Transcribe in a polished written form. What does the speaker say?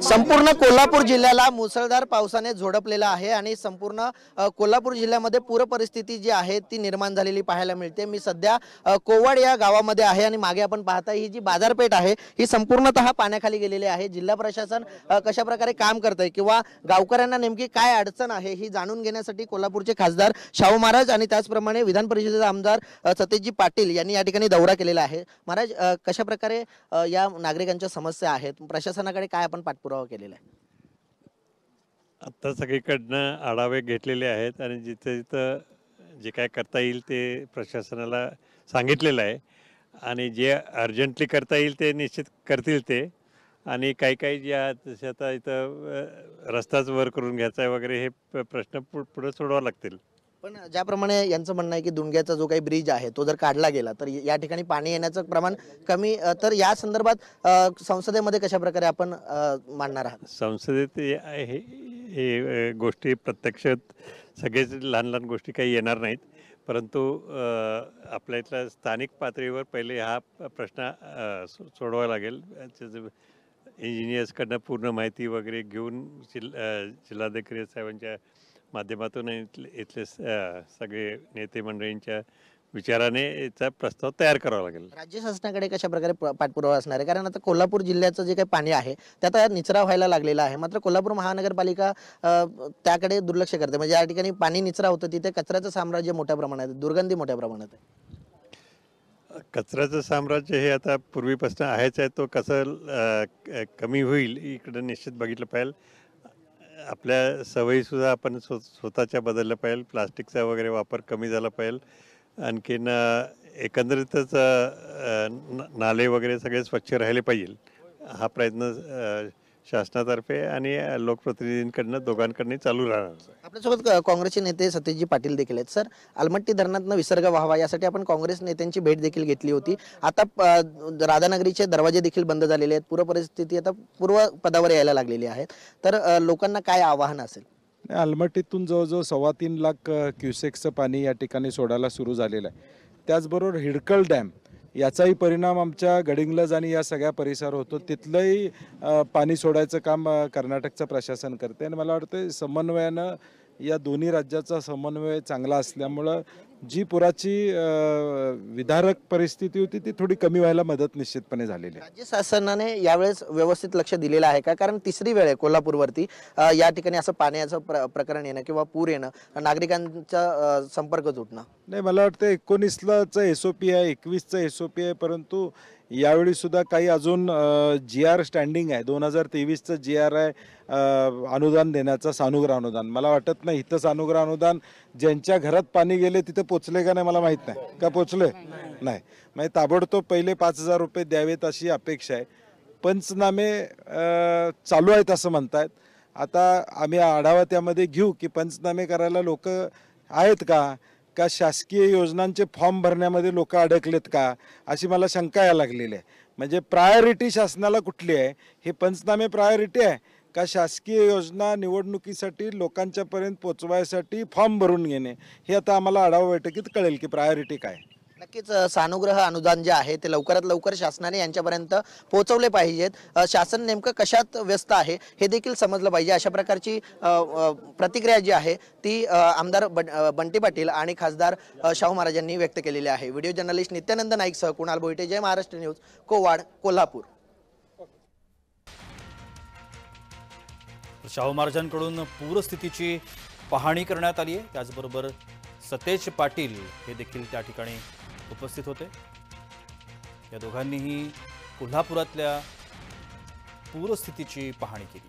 संपूर्ण कोल्हापूर जिल्ह्याला मुसळधार पावसाने झोडपलेला आहे आणि संपूर्ण कोल्हापूर जिल्ह्यामध्ये पूर परिस्थिती जी आहे ती निर्माण झालेली पाहायला मिळते। मी सध्या कोवाड या गावामध्ये आहे आणि मागे आपण पाहता ही जी बाजारपेठ आहे ही संपूर्णतः पाण्याखाली गेलेली आहे। जिल्हा प्रशासन कशा प्रकारे काम करतंय किंवा गावकऱ्यांना नेमकी काय अडचण आहे ही जाणून घेण्यासाठी कोल्हापूरचे खासदार शाहू महाराज आणि त्याचप्रमाणे विधान परिषदेचे आमदार सतेजजी पाटील यांनी या ठिकाणी दौरा केलेला आहे। महाराज, कशा प्रकारे या नागरिकांच्या समस्या आहेत, प्रशासनाकडे काय आपण पाठपुरावा केलेला आहे? आता सगळीकडनं आढावे घेतलेले आहेत आणि जिथे जिथं जे काय करता येईल ते प्रशासनाला सांगितलेलं आहे आणि जे अर्जंटली करता येईल ते निश्चित करतील ते। आणि काही काही जे आहेत जसे आता इथं रस्ताच वर करून घ्यायचा आहे वगैरे हे प्रश्न पुढे सोडवावे लागतील। पण ज्याप्रमाणे यांचं म्हणणं आहे की दुंग्याचा जो काही ब्रिज आहे तो जर काढला गेला तर या ठिकाणी पाणी येण्याचं प्रमाण कमी, तर या संदर्भात संसदेमध्ये कशा प्रकारे आपण मांडणार आहात? संसदेत हे गोष्टी प्रत्यक्षात सगळेच लहान लहान गोष्टी काही येणार नाहीत, परंतु आपल्या इथल्या स्थानिक पातळीवर पहिले हा प्रश्न सोडवावा लागेल। इंजिनियर्सकडनं पूर्ण माहिती वगैरे घेऊन जिल्हाधिकारी साहेबांच्या माध्यमातून इथले सगळे नेते मंडळींच्या विचाराने याचा प्रस्ताव तयार करावा लागेल। राज्य शासनाकडे कशा प्रकारे पाठपुरावा असणार आहे? कारण आता कोल्हापूर जिल्ह्याचं जे काही पाणी आहे त्यात निचरा व्हायला लागलेला आहे, मात्र कोल्हापूर महानगरपालिका त्याकडे दुर्लक्ष करते। म्हणजे या ठिकाणी पाणी निचरा होतं तिथे कचऱ्याचं साम्राज्य मोठ्या प्रमाणात आहे, दुर्गंधी मोठ्या प्रमाणात आहे। कचऱ्याचं साम्राज्य हे आता पूर्वीपासून आहेच आहे, तो कसं कमी होईल इकडं निश्चित बघितलं पाहिजे। आपल्या सवयीसुद्धा आपण स्वतःच्या बदलल्या पाहिजे, प्लास्टिकचा वगैरे वापर कमी झाला पाहिजे। आणखीन एकंदरीतच नाले वगैरे सगळे स्वच्छ राहिले पाहिजे, हा प्रयत्न शासनातर्फे आणि लोकप्रतिनिधींकडनं दोघांकडनं चालू राहणार। आपल्यासोबत काँग्रेसचे नेते सतेजजी पाटील देखील आहेत। सर, अलमट्टी धरणातनं विसर्ग व्हावा यासाठी आपण काँग्रेस नेत्यांची भेट देखील घेतली होती। आता राधानगरीचे दरवाजे देखील बंद झालेले आहेत, पूर परिस्थिती आता पूर्व पदावर यायला लागलेली आहे, तर लोकांना काय आव्हान असेल? अलमट्टीतून जवळजवळ 3.25 लाख क्युसेक्सचं पाणी या ठिकाणी सोडायला सुरू झालेलं आहे। त्याचबरोबर हिडकल डॅम याचाही परिणाम आमच्या गडिंग्लज आणि या सगळ्या परिसरावर होतो, तिथलंही पाणी सोडायचं काम कर्नाटकचं प्रशासन करते आणि मला वाटतं समन्वयानं या दोन्ही राज्याचा समन्वय चांगला असल्यामुळं जी पुराची विदारक परिस्थिती होती ती थोडी कमी व्हायला मदत निश्चितपणे झालेली आहे। राज्य शासनाने यावेळेस व्यवस्थित लक्ष दिलेलं आहे का? कारण तिसरी वेळ आहे कोल्हापूरवरती या ठिकाणी असं पाण्याचं प्रकरण येणं किंवा पूर येणं, नागरिकांचा संपर्क तुटणं। नाही, मला वाटतं 19चं SOP आहे, 21चं SOP आहे, परंतु यावेळी सुद्धा काही अजून GR स्टँडिंग आहे। 2023चं GR आहे अनुदान देण्याचं, सानुग्रह अनुदान। मला वाटत नाही इथं सानुग्रह अनुदान ज्यांच्या घरात पाणी गेले तिथे पोचले का नाही मला माहीत नाही, का पोचले नाही, म्हणजे ताबडतोब पहिले 5,000 रुपये द्यावेत अशी अपेक्षा आहे। पंचनामे चालू आहेत असं म्हणतायत, आता आम्ही आढावा त्यामध्ये घेऊ की पंचनामे करायला लोक आहेत का शासकीय योजनांचे फॉर्म भरण्यामध्ये लोक अडकलेत का, अशी मला शंका यायला लागलेली आहे। म्हणजे प्रायोरिटी शासनाला कुठली आहे? हे पंचनामे प्रायोरिटी आहे का शासकीय योजना निवडणुकीसाठी लोकांच्यापर्यंत पोचवायसाठी फॉर्म भरून घेणे? हे आता आम्हाला आढावा बैठकीत कळेल की प्रायोरिटी काय। नक्कीच सानुग्रह अनुदान जे आहे ते लवकरात लवकर शासनाने यांच्यापर्यंत पोहोचवले पाहिजेत। शासन नेमकं कशात व्यस्त आहे हे देखील समजलं पाहिजे, अशा प्रकारची प्रतिक्रिया जी आहे ती आमदार बंटी पाटील आणि खासदार शाहू महाराज यांनी व्यक्त केलेली आहे। व्हिडिओ जर्नलिस्ट नित्यानंद नाईकसह कुणाल बोईटे, जय महाराष्ट्र न्यूज, कोवाड, कोल्हापूर। शाहू महाराजांकडून पूरस्थितीची पाहणी करण्यात आली आहे, त्याचबरोबर सतेज पाटील हे देखील त्या ठिकाणी उपस्थित होते। या दोघांनीही कोल्हापुरातल्या पूरस्थितीची पाहणी केली।